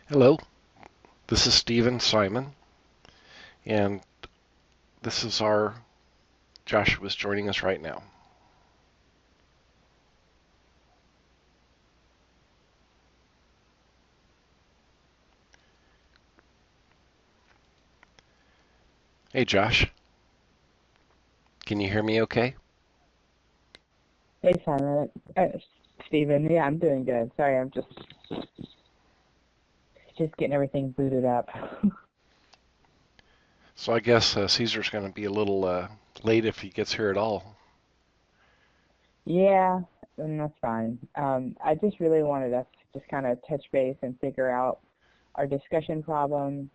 Hello, this is Stephen Simon, and this is our Joshua's joining us right now. Hey Josh, can you hear me okay? Hey, Simon. Steven. Yeah, I'm doing good. Sorry, I'm just getting everything booted up. So I guess Cesar's going to be a little late if he gets here at all. Yeah, and that's fine. I just really wanted us to just kind of touch base and figure out our discussion problem,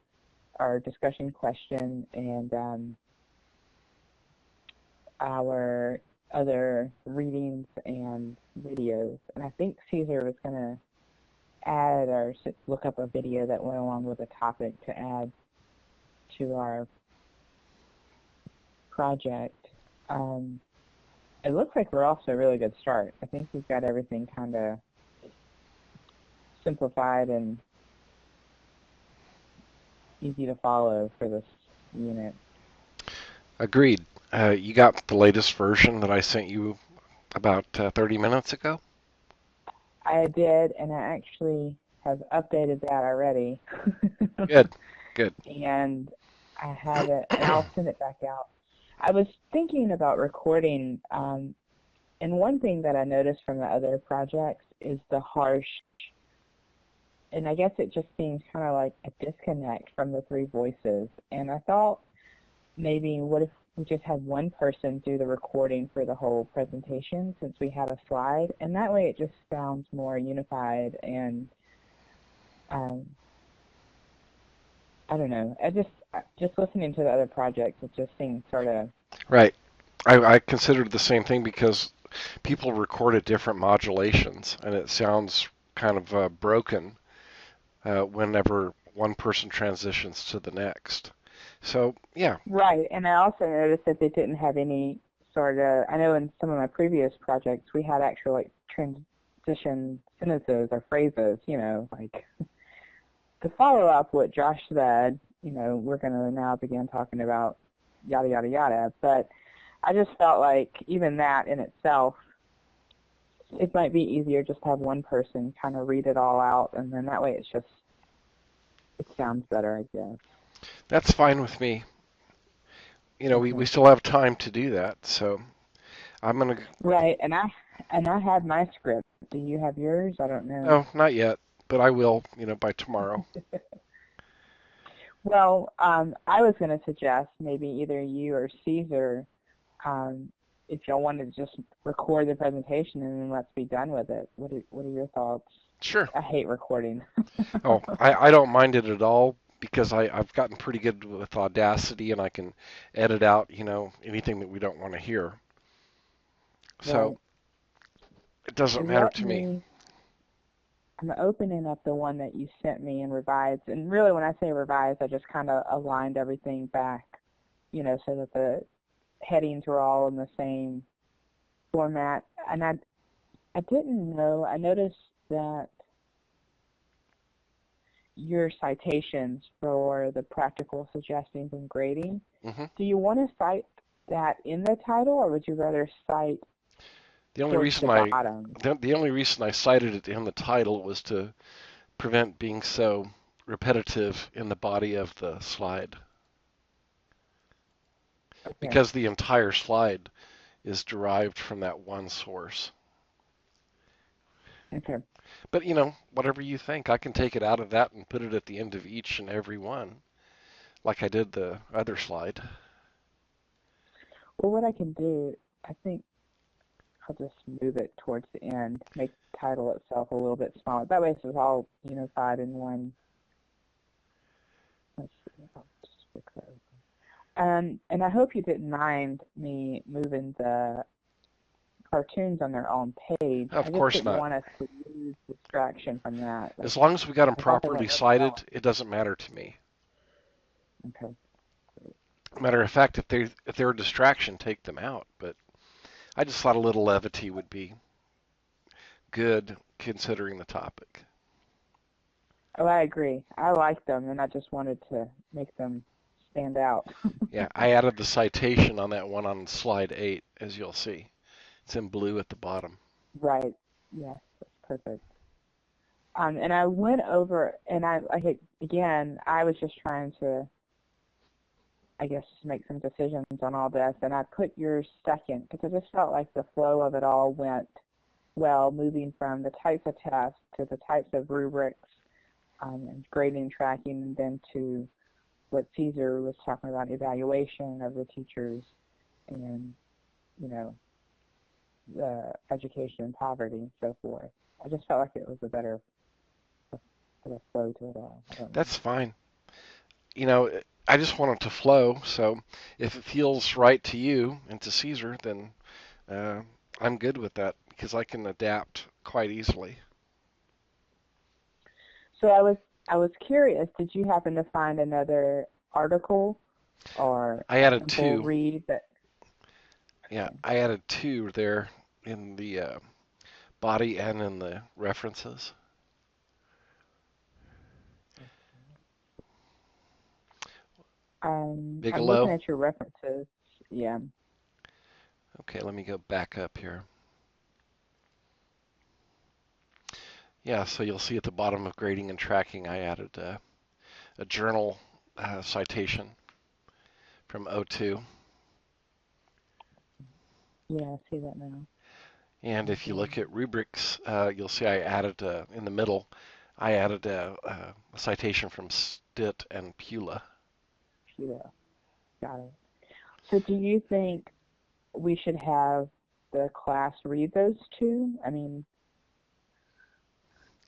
our discussion question, and our other readings and videos. And I think Caesar was going to add or look up a video that went along with the topic to add to our project. Um, it looks like we're off to a really good start. I think we've got everything kind of simplified and easy to follow for this unit. Agreed. You got the latest version that I sent you about 30 minutes ago? I did, and I actually have updated that already. Good, good. And I have it, and I'll send it back out. I was thinking about recording, and one thing that I noticed from the other projects is the harsh, and I guess it just seems kind of like a disconnect from the three voices. And I thought maybe what if we just had one person do the recording for the whole presentation since we have a slide, and that way it just sounds more unified and um, I don't know. Just listening to the other projects, it just seems sort of Right. I considered the same thing because people record at different modulations, and it sounds kind of broken whenever one person transitions to the next. So, yeah, right. And I also noticed that they didn't have any sort of. I know in some of my previous projects we had actual like transition sentences or phrases. Like to follow up what Josh said. We're going to now begin talking about yada yada yada. But I just felt like even that in itself, it might be easier just to have one person kind of read it all out, and then that way it sounds better, I guess. that's fine with me. We Okay. still have time to do that, so I'm gonna. Right, and I have my script. Do you have yours? I don't know. No, not yet, but I will. By tomorrow. Well, I was going to suggest maybe either you or Caesar, if y'all wanted to just record the presentation and then let's be done with it. What are your thoughts? Sure. I hate recording. Oh, I don't mind it at all because I've gotten pretty good with Audacity and I can edit out, anything that we don't want to hear. So Right. it doesn't matter Let to me. me I'm opening up the one that you sent me and revised. And really, when I say revised, I just kind of aligned everything back, so that the headings were all in the same format. And I didn't know, I noticed that your citations for the practical suggestions and grading, hmm do you want to cite that in the title, or would you rather cite The only towards reason the I bottom? the only reason I cited it in the title was to prevent being so repetitive in the body of the slide Okay. because the entire slide is derived from that one source. Okay. But whatever you think, I can take it out of that and put it at the end of each and every one, like I did the other slide. Well, what I can do, I think I'll just move it towards the end, make the title itself a little bit smaller. That way it's all unified in one. Let's see, I'll just fix that. And I hope you didn't mind me moving the cartoons on their own page. I Of just course didn't not. want us to lose distraction from that. Like, As long as we got them I thought they properly went really cited, well. it doesn't matter to me. Okay, great. Matter of fact, if they're a distraction, take them out. But I just thought a little levity would be good considering the topic. Oh, I agree. I like them, and I just wanted to make them stand out. Yeah, I added the citation on that one on slide 8, as you'll see. It's in blue at the bottom. Right. Yes, that's perfect. And I went over, and again, I was just trying to, I guess, make some decisions on all this, and I put yours second because I just felt like the flow of it all went well, moving from the types of tests to the types of rubrics and grading and tracking, and then to what Cesar was talking about, evaluation of the teachers and, you know, education and poverty and so forth. I just felt like it was a better flow to it all. I don't know. That's fine. You know, I just want it to flow, so if it feels right to you and to Caesar, then uh, I'm good with that because I can adapt quite easily. So I was curious. Did you happen to find another article or I a added simple two. read that? Yeah, Okay. I added two there in the body and in the references. I'm looking Bigelow. at your references. Yeah. Okay, let me go back up here. Yeah, so you'll see at the bottom of grading and tracking, I added a journal citation from '02. Yeah, I see that now. And if you Okay. look at rubrics, you'll see I added in the middle, I added a citation from Stitt and Pula. Yeah, got it. So do you think we should have the class read those two? I mean,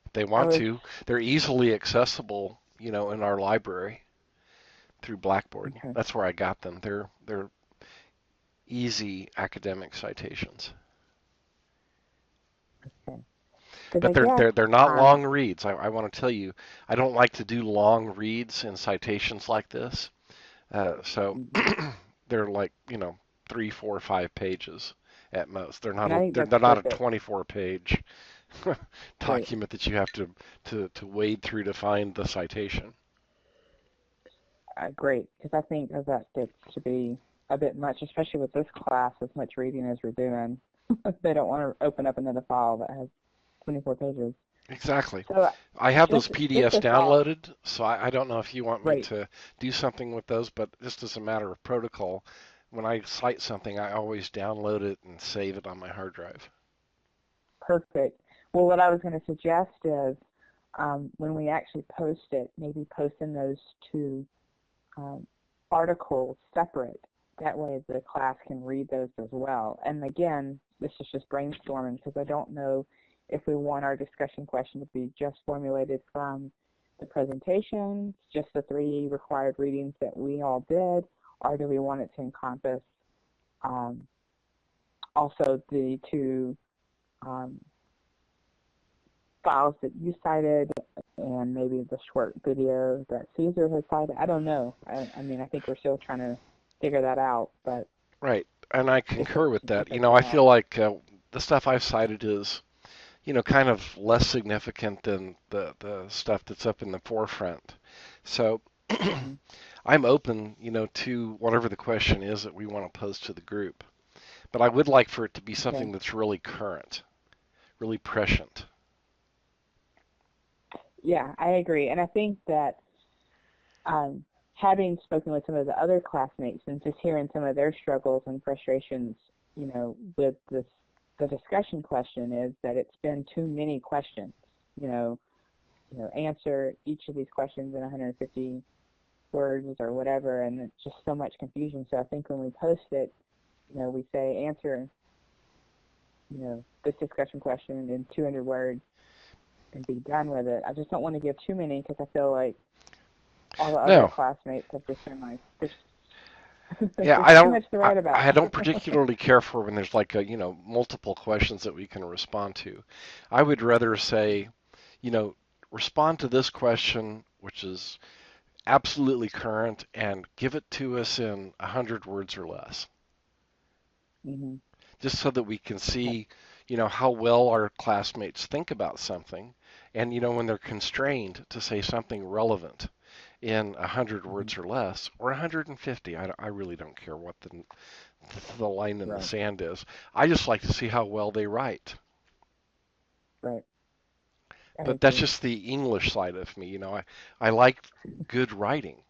If they I want was to, they're easily accessible, in our library through Blackboard. okay. That's where I got them. They're easy academic citations. Okay. Because But I they're guess they're they're not long reads. I want to tell you, I don't like to do long reads in citations like this. So mhm. they're like 3, 4, 5 pages at most. They're not And I a, think they're, that's they're not a perfect. 24-page Great. document that you have to wade through to find the citation. Great. Because I think that gets to be a bit much, especially with this class, as much reading as we're doing. They don't want to open up another file that has 24 pages. Exactly. So I have those just PDFs a thought. downloaded, so I don't know if you want me Great. to do something with those, but just as a matter of protocol, when I cite something, I always download it and save it on my hard drive. Perfect. Well, what I was going to suggest is when we actually post it, maybe posting those two um, articles separate. That way the class can read those as well. And again, this is just brainstorming because I don't know if we want our discussion question to be just formulated from the presentation, just the 3 required readings that we all did, or do we want it to encompass um, also the 2 um, files that you cited and maybe the short video that Cesar has cited. I don't know. I mean, I think we're still trying to figure that out, but Right, and I if concur with that. it's I not, feel like the stuff I've cited is, kind of less significant than the stuff that's up in the forefront. So mm-hmm. I'm open, to whatever the question is that we want to pose to the group. But I would like for it to be Okay. something that's really current, really prescient. Yeah, I agree. And I think that um, having spoken with some of the other classmates and just hearing some of their struggles and frustrations, with the discussion question is that it's been too many questions. You know, answer each of these questions in 150 words or whatever, and it's just so much confusion. So I think when we post it, we say answer, this discussion question in 200 words and be done with it. I just don't want to give too many because I feel like all the other No, classmates have just been like, yeah, there's I too don't. much to I, write about. I don't particularly care for when there's like multiple questions that we can respond to. I would rather say, you know, respond to this question, which is absolutely current, and give it to us in 100 words or less, hmm just so that we can Okay. see, how well our classmates think about something, And when they're constrained to say something relevant in 100 Mm-hmm. words or less, or 150, I really don't care what the line in the Right. sand is. I just like to see how well they write. Right. I But that's agree. just the English side of me. I like good writing.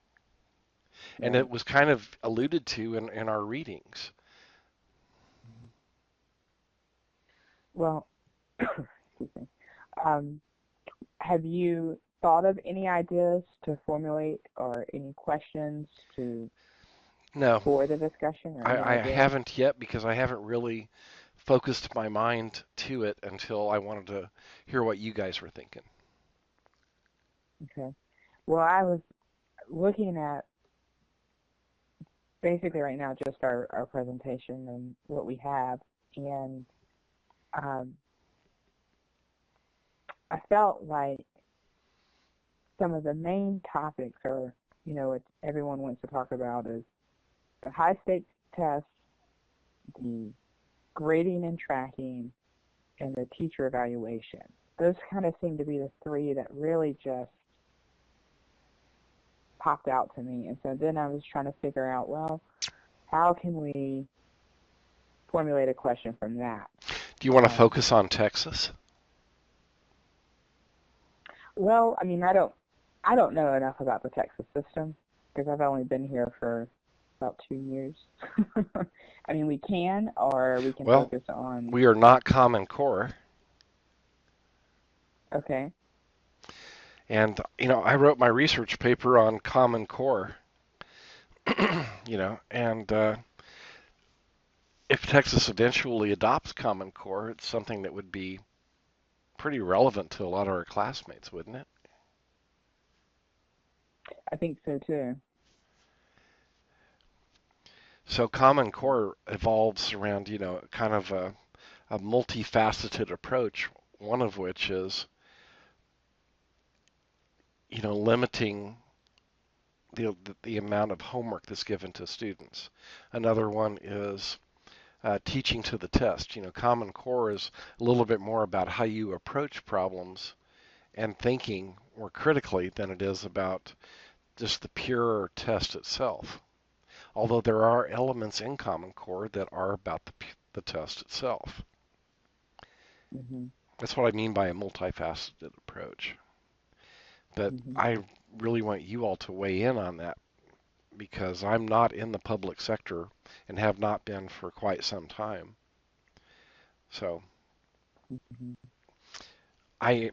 And Right. it was kind of alluded to in our readings. Well, excuse me. Um, have you thought of any ideas to formulate or any questions to No, for the discussion or any I ideas? haven't yet because I haven't really focused my mind to it until I wanted to hear what you guys were thinking. Okay. Well, I was looking at basically right now just our presentation and what we have, and um, I felt like some of the main topics are, what everyone wants to talk about is the high stakes tests, the grading and tracking, and the teacher evaluation. Those kind of seem to be the three that really just popped out to me. And so then I was trying to figure out, well, how can we formulate a question from that? Do you want to Um, focus on Texas? well, I mean, I don't know enough about the Texas system because I've only been here for about 2 years. I mean, we can, or we can Well, focus on. we are not Common Core. Okay. And, I wrote my research paper on Common Core, and if Texas eventually adopts Common Core, it's something that would be pretty relevant to a lot of our classmates, wouldn't it? I think so too. So Common Core evolves around, kind of a multifaceted approach, one of which is, limiting the amount of homework that's given to students. Another one is teaching to the test. Common Core is a little bit more about how you approach problems and thinking more critically than it is about just the pure test itself. Although there are elements in Common Core that are about the test itself. Mhm. That's what I mean by a multifaceted approach. But Mhm. I really want you all to weigh in on that because I'm not in the public sector and have not been for quite some time. So Mhm.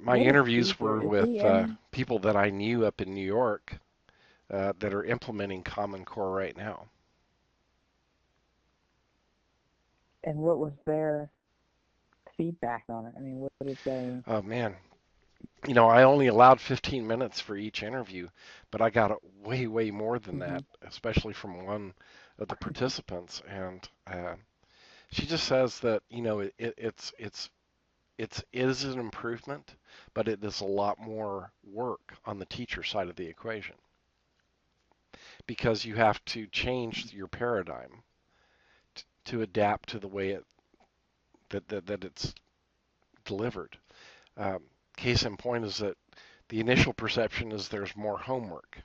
my What is interviews Cesar? were Is he with in? people that I knew up in New York that are implementing Common Core right now. And what was their feedback on it? I mean, what did they? Oh man, I only allowed 15 minutes for each interview, but I got way, way more than that, Mhm. especially from one of the participants. And she just says that it is an improvement, but it is a lot more work on the teacher side of the equation because you have to change your paradigm to adapt to the way that it's delivered. Um, Case in point is that the initial perception is there's more homework,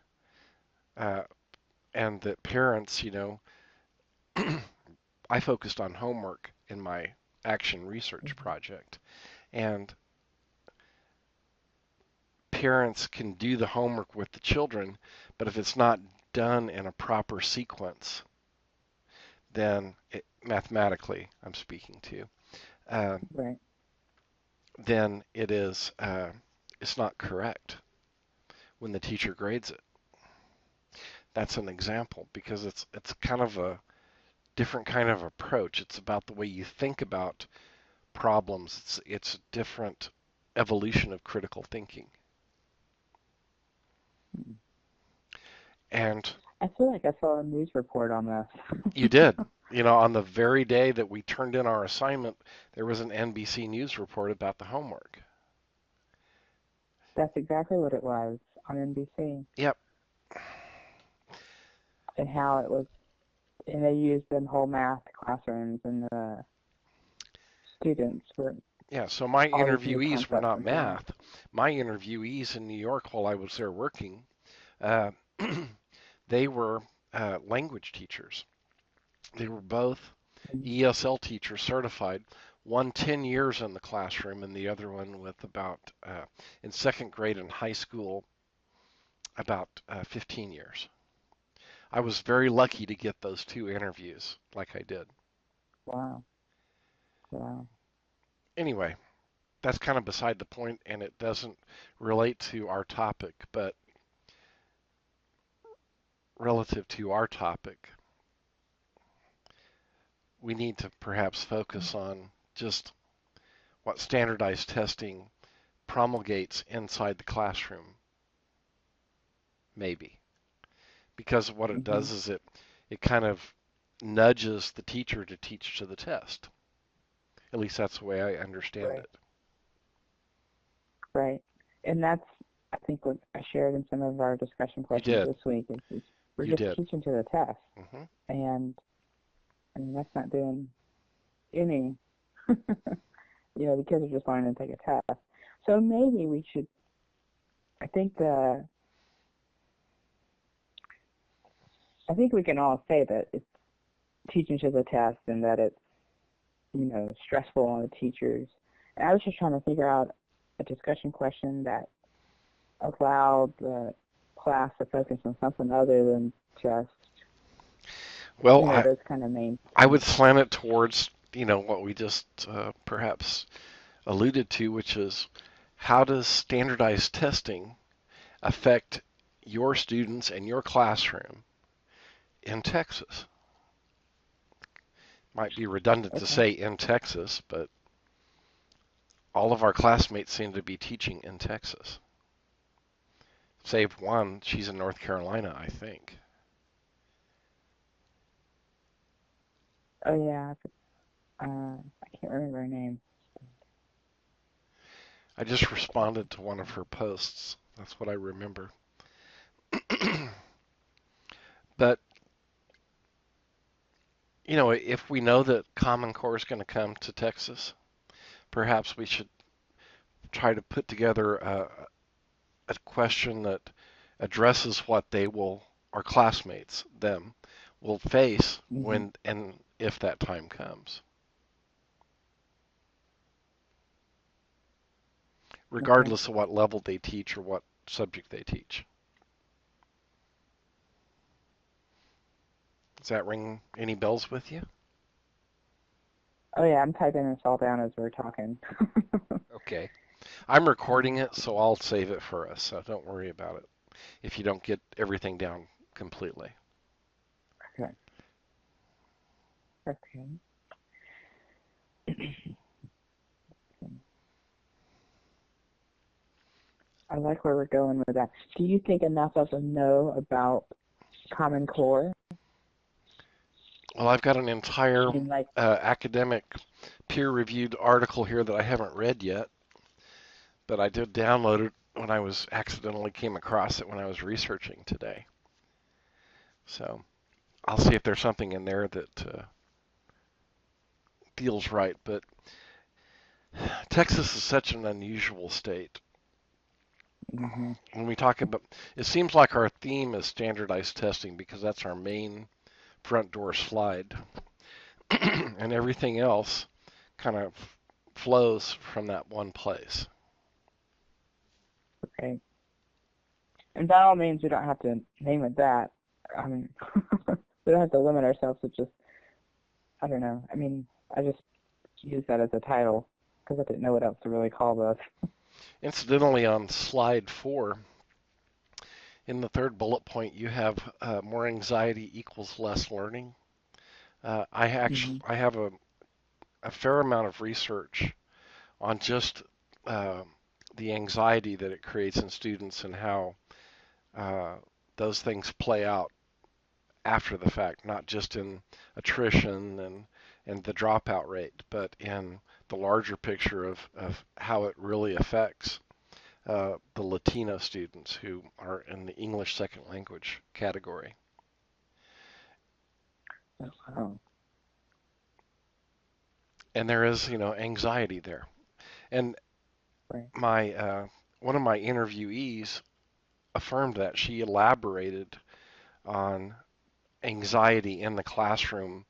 uh, and that parents, I focused on homework in my action research Mhm. project, and parents can do the homework with the children, but if it's not done in a proper sequence, then mathematically, I'm speaking to, uh, Right. then it's not correct when the teacher grades it. That's an example because it's kind of a different kind of approach. It's about the way you think about problems. It's a different evolution of critical thinking. Mhm. And I feel like I saw a news report on you this. did. On the very day that we turned in our assignment, there was an NBC News report about the homework. That's exactly what it was on NBC, Yep. and how it was, and they used in whole math classrooms, and the students were Yeah, so my all these new interviewees were concepts not and so on. math. My interviewees in New York while I was there working, uh, they were language teachers. They were both Mm. ESL teachers certified, one 10 years in the classroom and the other one with about, in second grade in high school, about 15 years. I was very lucky to get those two interviews like I did. Wow. Wow. Anyway, that's kind of beside the point and it doesn't relate to our topic, but relative to our topic, we need to perhaps focus on just what standardized testing promulgates inside the classroom, maybe. Because what it Mm-hmm. does is it kind of nudges the teacher to teach to the test. At least that's the way I understand Right. it. Right. And that's, I think, what I shared in some of our discussion You questions did. this week is we're You just did. teaching to the test. Hmm. And I mean, that's not doing any, the kids are just learning to take a test. So maybe we should, I think I think we can all say that it's teaching to the test and that it's, stressful on the teachers. And I was just trying to figure out a discussion question that allowed the class to focus on something other than just, Well, I those kind of main I would points. slant it towards what we just perhaps alluded to, which is how does standardized testing affect your students and your classroom in Texas? Might be redundant to Okay. say in Texas, but all of our classmates seem to be teaching in Texas. Save one, she's in North Carolina, I think. Oh yeah, I can't remember her name. I just responded to one of her posts. That's what I remember. But, if we know that Common Core is going to come to Texas, perhaps we should try to put together a question that addresses what our classmates, them, will face Hmm. when and if that time comes, Okay. regardless of what level they teach or what subject they teach. Does that ring any bells with you? Oh yeah, I'm typing this all down as we're talking. Okay. I'm recording um, it, so I'll save it for us, so don't worry about it if you don't get everything down completely. okay. Okay. I like where we're going with that. Do you think enough of them know about Common Core? Well, I've got an I entire mean, like, academic peer-reviewed article here that I haven't read yet, but I did download it when I was accidentally came across it when I was researching today. So I'll see if there's something in there that feels right. But Texas is such an unusual state. hmm When we talk about, it seems like our theme is standardized testing because that's our main front door slide, and everything else kind of flows from that one place. okay. And by all means, we don't have to name it that. I mean, we don't have to limit ourselves to just, I don't know. I mean, I just use that as a title because I didn't know what else to really call this. Incidentally, on slide 4, in the third bullet point, you have more anxiety equals less learning. Hmm. I have a fair amount of research on just uh, the anxiety that it creates in students and how uh, those things play out after the fact, not just in attrition and the dropout rate, but in the larger picture of how it really affects the Latino students who are in the English second language category. Oh, And there is, anxiety there. And Right. my one of my interviewees affirmed that she elaborated on anxiety in the classroom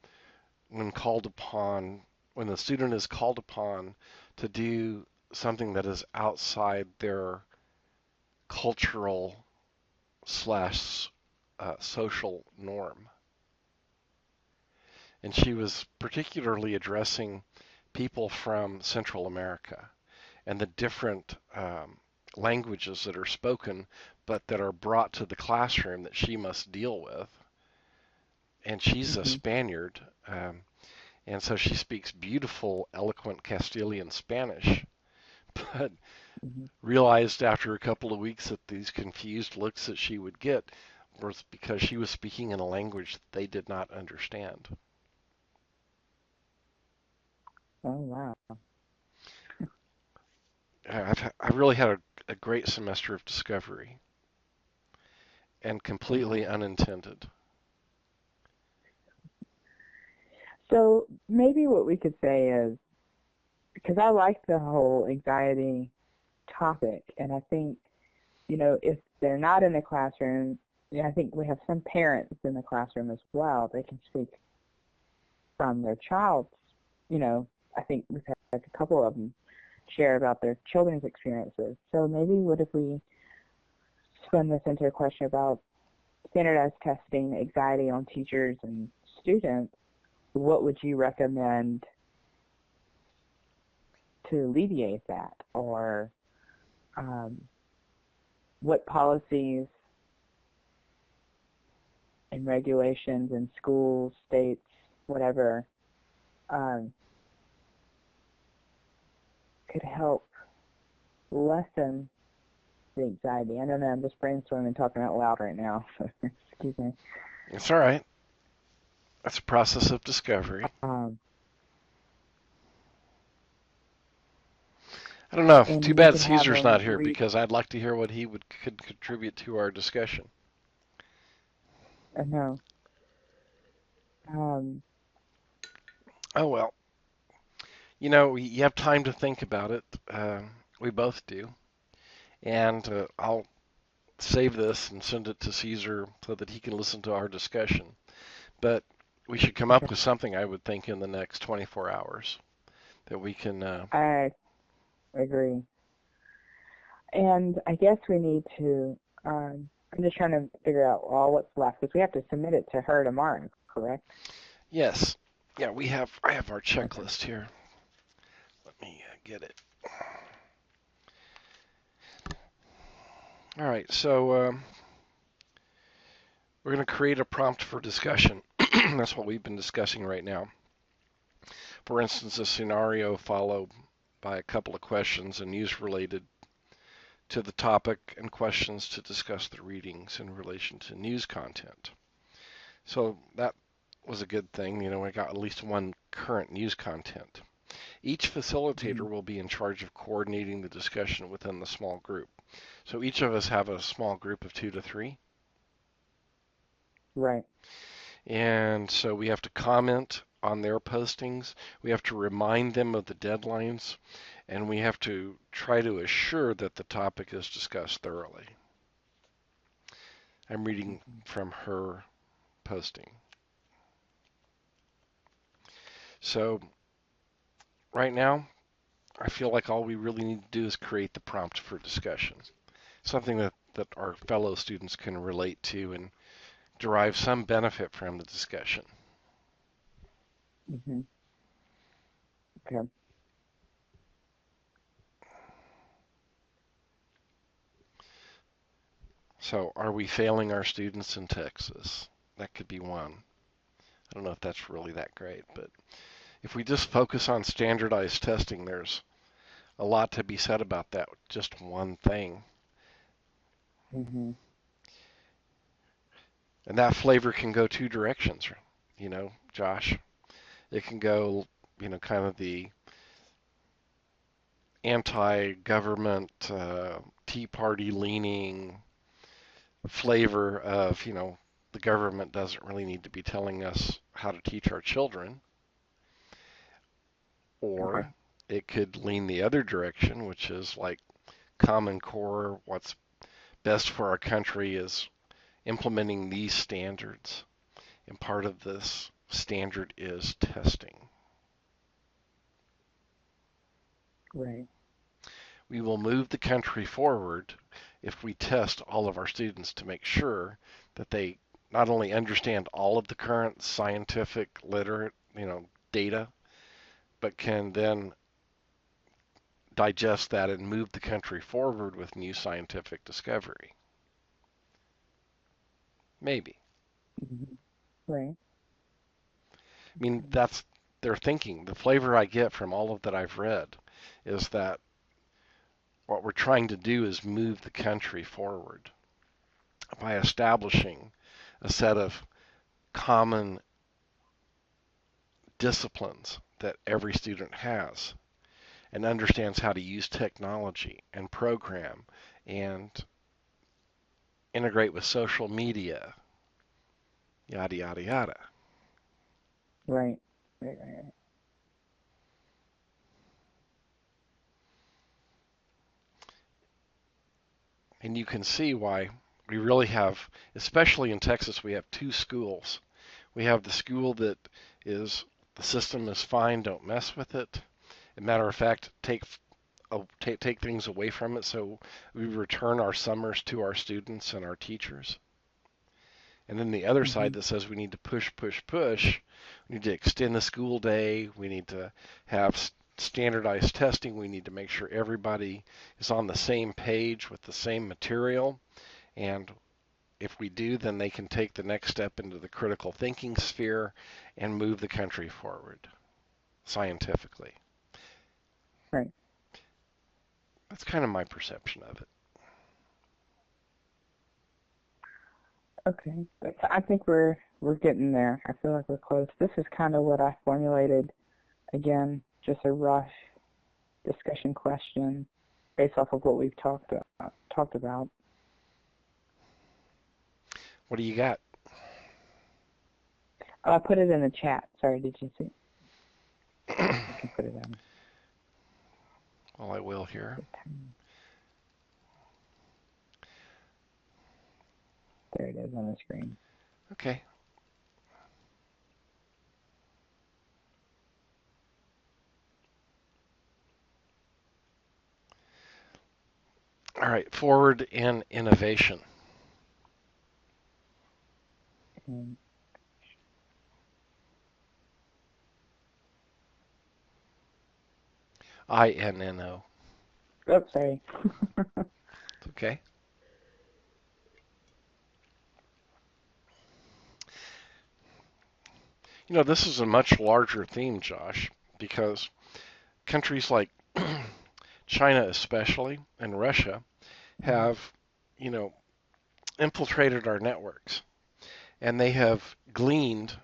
when called upon, when the student is called upon to do something that is outside their cultural slash social norm. And she was particularly addressing people from Central America and the different languages that are spoken, but that are brought to the classroom that she must deal with. And she's a Mhm. Spaniard, and so she speaks beautiful, eloquent Castilian Spanish, but Mhm. realized after a couple of weeks that these confused looks that she would get was because she was speaking in a language that they did not understand. Oh wow. I really had a great semester of discovery and Wow. completely unintended. So maybe what we could say is, because I like the whole anxiety topic, and I think, if they're not in the classroom, I think we have some parents in the classroom as well. They can speak from their child's, you know, I think we've had like a couple of them share about their children's experiences. So maybe what if we spin this into a question about standardized testing, anxiety on teachers and students? What would you recommend to alleviate that? Or um, what policies and regulations in schools, states, whatever, um, could help lessen the anxiety? I don't know, I'm just brainstorming and talking out loud right now. So excuse me. It's all right. That's a process of discovery. Um, I don't know. Too and you bad could have Caesar's them not here read. because I'd like to hear what he could contribute to our discussion. No. Um, Oh well, you have time to think about it. We both do, and I'll save this and send it to Caesar so that he can listen to our discussion. But we should come okay. up with something, I would think, in the next 24 hours that we can. I agree. And I guess we need to. I'm just trying to figure out all what's left because we have to submit it to her tomorrow, correct? Yes, yeah, we have. I have our Okay. checklist here. Let me get it. All right, so we're going to create a prompt for discussion. That's what we've been discussing right now. For instance, a scenario followed by a couple of questions and news related to the topic and questions to discuss the readings in relation to news content. So that was a good thing. We got at least one current news content. Each Mm-hmm. facilitator will be in charge of coordinating the discussion within the small group. So each of us have a small group of 2 to 3. Right. And so we have to comment on their postings. We have to remind them of the deadlines. And we have to try to assure that the topic is discussed thoroughly. I'm reading Mm-hmm. from her posting. So right now, I feel like all we really need to do is create the prompt for discussion, something that our fellow students can relate to and derive some benefit from the discussion. Mm-hmm. Okay. So, are we failing our students in Texas? That could be one. I don't know if that's really that great, but if we just focus on standardized testing, there's a lot to be said about that. Just one thing. Mm-hmm. And that flavor can go 2 directions, Josh. It can go, kind of the anti-government, Tea Party leaning flavor of, the government doesn't really need to be telling us how to teach our children, Okay. or It could lean the other direction, which is like Common Core. What's best for our country is implementing these standards. And part of this standard is testing. Right. We will move the country forward if we test all of our students to make sure that they not only understand all of the current scientific literate, data, but can then digest that and move the country forward with new scientific discovery. Maybe. Hmm. Right. I mean, Okay. that's their thinking. The flavor I get from all of that I've read is that what we're trying to do is move the country forward by establishing a set of common disciplines that every student has and understands how to use technology and program and integrate with social media, yada, yada, yada. Right. Right. Right. And you can see why we really have, especially in Texas, we have two schools. We have the school that is the system is fine, don't mess with it. As a matter of fact, take things away from it so we return our summers to our students and our teachers. And then the other Hmm. side that says we need to push, push, push. We need to extend the school day. We need to have standardized testing. We need to make sure everybody is on the same page with the same material. And if we do, then they can take the next step into the critical thinking sphere and move the country forward scientifically. Right. That's kind of my perception of it. Okay. I think we're getting there. I feel like we're close. This is kind of what I formulated. Again, just a rough discussion question based off of what we've talked about. What do you got? Oh, I put it in the chat. Sorry, did you see? I can put it on. Well, I will here. There it is on the screen. Okay. All right. Forward in innovation. And, INNO. oh, sorry. It's okay. This is a much larger theme, Josh, because countries like China, especially, and Russia have, you know, infiltrated our networks and they have gleaned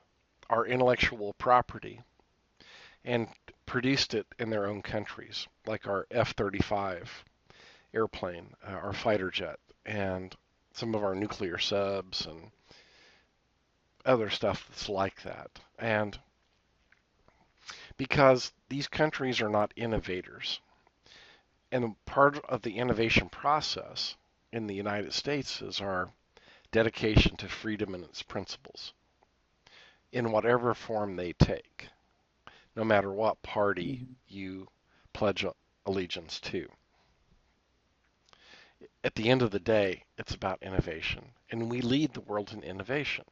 our intellectual property and produced it in their own countries, like our F-35 airplane, our fighter jet, and some of our nuclear subs and other stuff that's like that. And because these countries are not innovators, and part of the innovation process in the United States is our dedication to freedom and its principles in whatever form they take, no matter what party Mm-hmm. you pledge allegiance to. At the end of the day, it's about innovation, and we lead the world in innovation.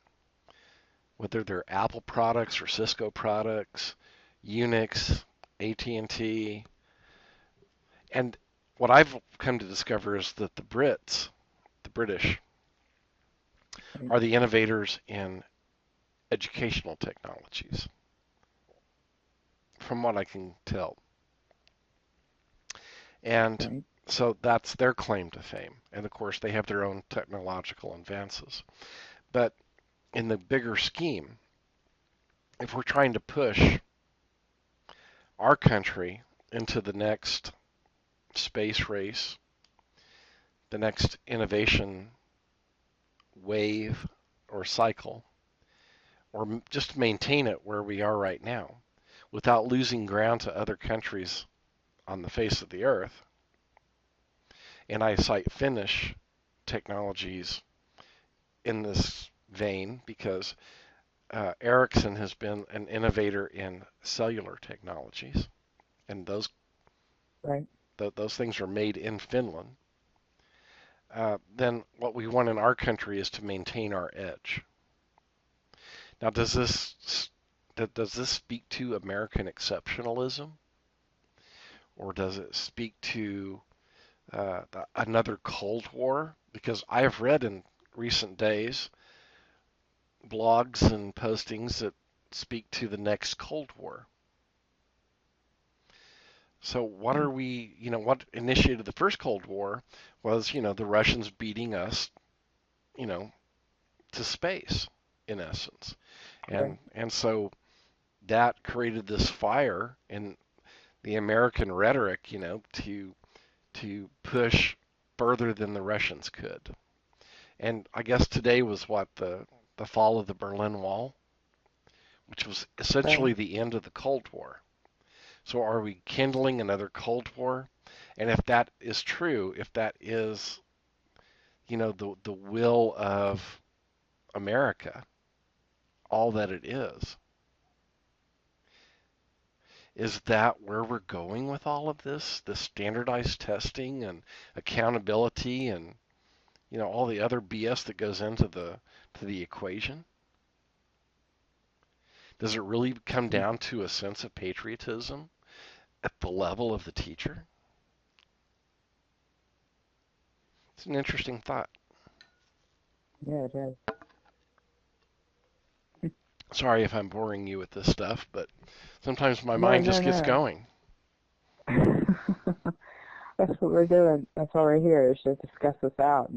Whether they're Apple products or Cisco products, Unix, AT&T, and what I've come to discover is that the British, Right. are the innovators in educational technologies, from what I can tell. And Right. so that's their claim to fame. And of course, they have their own technological advances. But in the bigger scheme, if we're trying to push our country into the next space race, the next innovation wave or cycle, or just maintain it where we are right now without losing ground to other countries on the face of the earth. And I cite Finnish technologies in this vein because Ericsson has been an innovator in cellular technologies, and Right. those things are made in Finland. Then what we want in our country is to maintain our edge. Now, does this speak to American exceptionalism, or does it speak to another Cold War? Because I have read in recent days blogs and postings that speak to the next Cold War. So what are we, what initiated the first Cold War was, the Russians beating us, you know, to space in essence. Right. And so that created this fire in the American rhetoric, to push further than the Russians could. And I guess today was what the fall of the Berlin Wall, which was Right. essentially the end of the Cold War. So are we kindling another Cold War? And if that is true, if that is, the will of America, all that it is that where we're going with all of this standardized testing and accountability and, all the other BS that goes into the equation? Does it really come down to a sense of patriotism at the level of the teacher? It's an interesting thought. Yeah, it is. Sorry if I'm boring you with this stuff, but sometimes my No, mind no, just gets no. going. That's what we're doing. That's why we're here, is to discuss this out.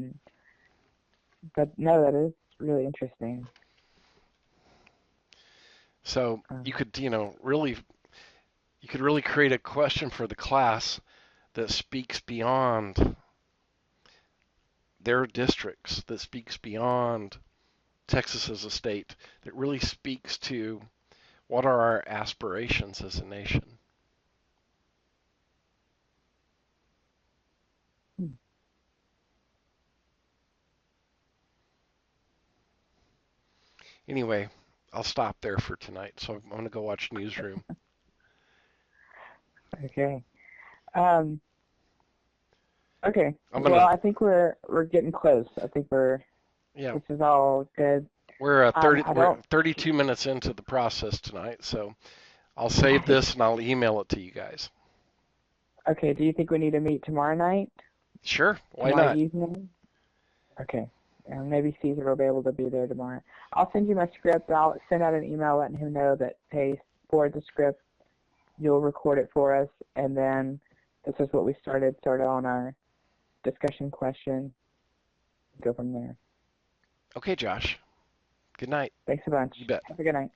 But no, that is really interesting. So Um, you could really create a question for the class that speaks beyond their districts, that speaks beyond Texas as a state, that really speaks to what are our aspirations as a nation. hmm, Anyway, I'll stop there for tonight. So I'm going to go watch Newsroom. okay. Um, okay. I'm Well, gonna, I think we're getting close. I think yeah, this is all good. I we're don't. 32 minutes into the process tonight. So I'll save Nice. this and I'll email it to you guys. Okay. Do you think we need to meet tomorrow night? Sure, why Tomorrow not? evening? Okay. Maybe Cesar will be able to be there tomorrow. I'll send you my script. I'll send out an email letting him know that, hey, forward the script. You'll record it for us, and then this is what we started on our discussion question. Go from there. Okay, Josh. Good night. Thanks a bunch. You bet. Have a good night.